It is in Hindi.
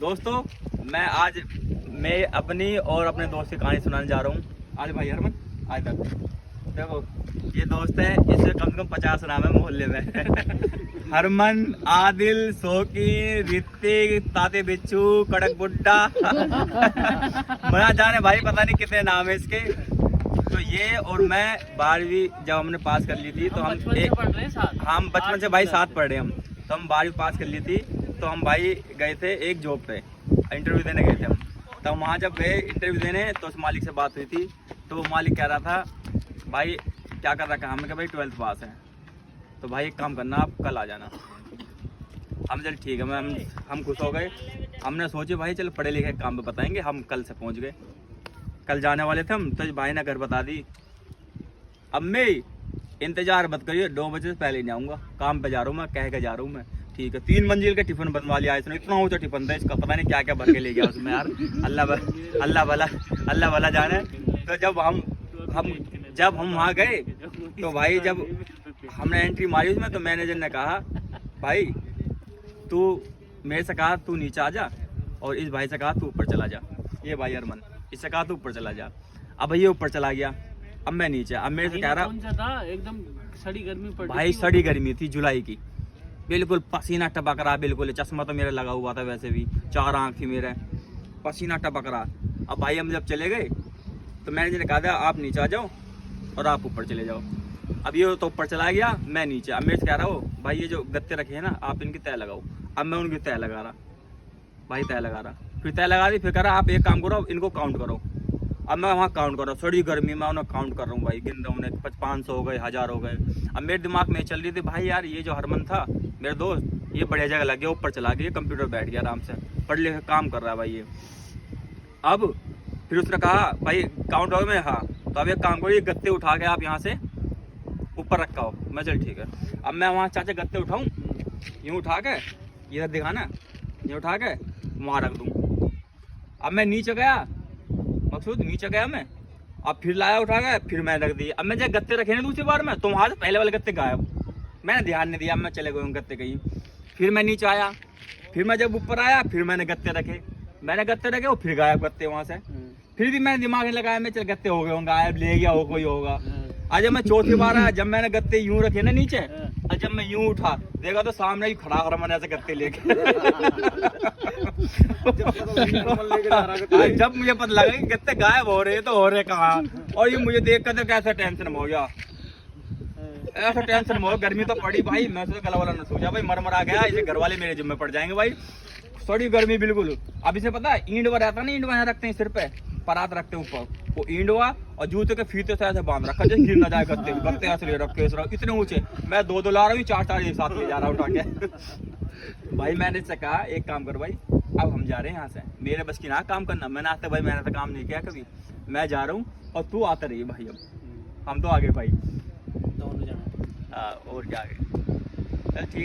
दोस्तों मैं अपनी और अपने दोस्त की कहानी सुनाने जा रहा हूँ। आज भाई हरमन आज तक देखो, ये दोस्त है, इससे कम से कम 50 नाम है मोहल्ले में। हरमन, आदिल, शौकी, ऋतिक, ताते बिच्छू, कड़क बुड्ढा। मना जाने भाई, पता नहीं कितने नाम है इसके। तो ये और मैं 12वीं जब हमने पास कर ली थी तो हम बचपन से भाई साथ पढ़ रहे हम। तो हम 12वीं पास कर ली थी तो हम भाई गए थे एक जॉब पे, इंटरव्यू देने गए थे हम। तो वहाँ जब गए इंटरव्यू देने तो उस मालिक से बात हुई थी। तो वो मालिक कह रहा था भाई क्या कर रखा है। हमने कहा भाई 12th पास है। तो भाई एक काम करना, आप कल आ जाना। हम चल ठीक है, हम खुश हो गए। हमने सोचे भाई चल पढ़े लिखे काम पे बताएंगे। हम कल से पहुँच गए, कल जाने वाले थे हम। तो भाई ने घर बता दी, अब मैं इंतजार मत करिए, 2 बजे से पहले नहीं आऊँगा, काम पे जा रहा हूँ मैं, कह के जा रहा हूँ मैं। ठीक है, 3 मंजिल का टिफिन बनवा लिया इसने। इतना ऊंचा टिफिन था इसका, पता नहीं क्या क्या भर के ले गया उसमें यार। अल्लाह भला जाने। तो जब हम वहाँ गए तो भाई जब हमने एंट्री मारी उसमें, तो मैनेजर ने कहा भाई तू मेरे से कहा तू नीचे आ जा, और इस भाई से कहा तू ऊपर चला जा। ये भाई अरमान, इससे कहा तू ऊपर चला जा। अब भैया ऊपर चला गया, अब मैं नीचे। अब मेरे से कह रहा एकदम सड़ी गर्मी पड़ भाई, सड़ी गर्मी थी जुलाई की, बिल्कुल पसीना टपक रहा, बिल्कुल चश्मा तो मेरा लगा हुआ था, वैसे भी 4 आँख थी मेरे, पसीना टपक रहा। अब भाई हम जब चले गए तो मैनेजर ने कहा था आप नीचे आ जाओ और आप ऊपर चले जाओ। अब ये तो ऊपर चला गया, मैं नीचे। अब मेरे से कह रहा हो भाई ये जो गत्ते रखे हैं ना, आप इनकी तय लगाओ। अब मैं उनकी तय लगा रहा, भाई तय लगा रहा, फिर तय लगा दी। फिर कह रहा आप एक काम करो, इनको काउंट करो। अब मैं वहाँ काउंट कर रहा हूँ, सड़ी गर्मी में उन्हें काउंट कर रहा हूँ भाई, गिन रहा हूँ उन्हें, 500 हो गए, 1000 हो गए। अब मेरे दिमाग में चल रही थी भाई यार ये जो हरमन था मेरा दोस्त, ये बढ़िया जगह लग गया, ऊपर चला गया, कंप्यूटर बैठ गया आराम से, पढ़ लिख काम कर रहा है भाई ये। अब फिर उसने कहा भाई काउंट हो गया। हाँ, तो अब एक काम करो, ये गत्ते उठा के आप यहाँ से ऊपर रखा हो। मैं चल ठीक है। अब मैं वहाँ चाचा गत्ते उठाऊँ, यूँ उठा के इधर दिखाना, ये उठा के वहाँ रख दूँ। अब मैं नीचे गया, मकसूद नीचे गया मैं, अब फिर लाया उठा के, फिर मैं रख दी। अब मैं जब गत्ते रखे ना दूसरी बार में, तो वहाँ से पहले वाले गत्ते गायब, मैंने ध्यान नहीं दिया, मैं चले गए गत्ते कहीं। फिर मैं नीचे आया, फिर मैं जब ऊपर आया, फिर मैंने गत्ते रखे वो फिर गायब गत्ते वहाँ से। फिर भी मैंने दिमाग नहीं लगाया, मैं चल गत्ते हो गए होंगे, गायब ले गया हो कोई होगा। आज जब मैं चौथी बार आया, जब मैंने गत्ते यूं रखे ना नीचे, और जब मैं यूं उठा देखा तो सामने ही खड़ा कर मैंने ऐसे गत्ते लेके। जब मुझे पता लगा कि गत्ते गायब हो रहे तो हो रहे कहाँ, और ये मुझे देख कर कैसा टेंशन में हो गया, ऐसा टेंशन में हो। गर्मी तो पड़ी भाई, मैं तो गला वाला न सोचा भाई, मर आ गया, इसे घर वाले मेरे जिम्मे पड़ जाएंगे भाई, सड़ी गर्मी बिल्कुल। अब इसे पता है ईंडवा रहता ना, ईंडवा यहाँ रखते हैं सिर पे, परात रखते हैं ऊपर, वो ईंडवा और जूते के फीते से ऐसे बांध रखा जैसे गिर ना जाए गत्ते, गत्ते ऐसे ले रखे इतने ऊंचे। मैं 2 ला रहा हूँ, 4 एक साथ ले जा रहा हूँ उठा के। भाई मैंने से कहा एक काम कर भाई, अब हम जा रहे हैं यहाँ से, मेरे बस की ना काम करना। मैंने आज तक भाई मैंने तो काम नहीं किया कभी, मैं जा रहा हूँ और तू आता रही भाई। अब हम तो आगे भाई, दोनों जाना और क्या आगे, चल ठीक।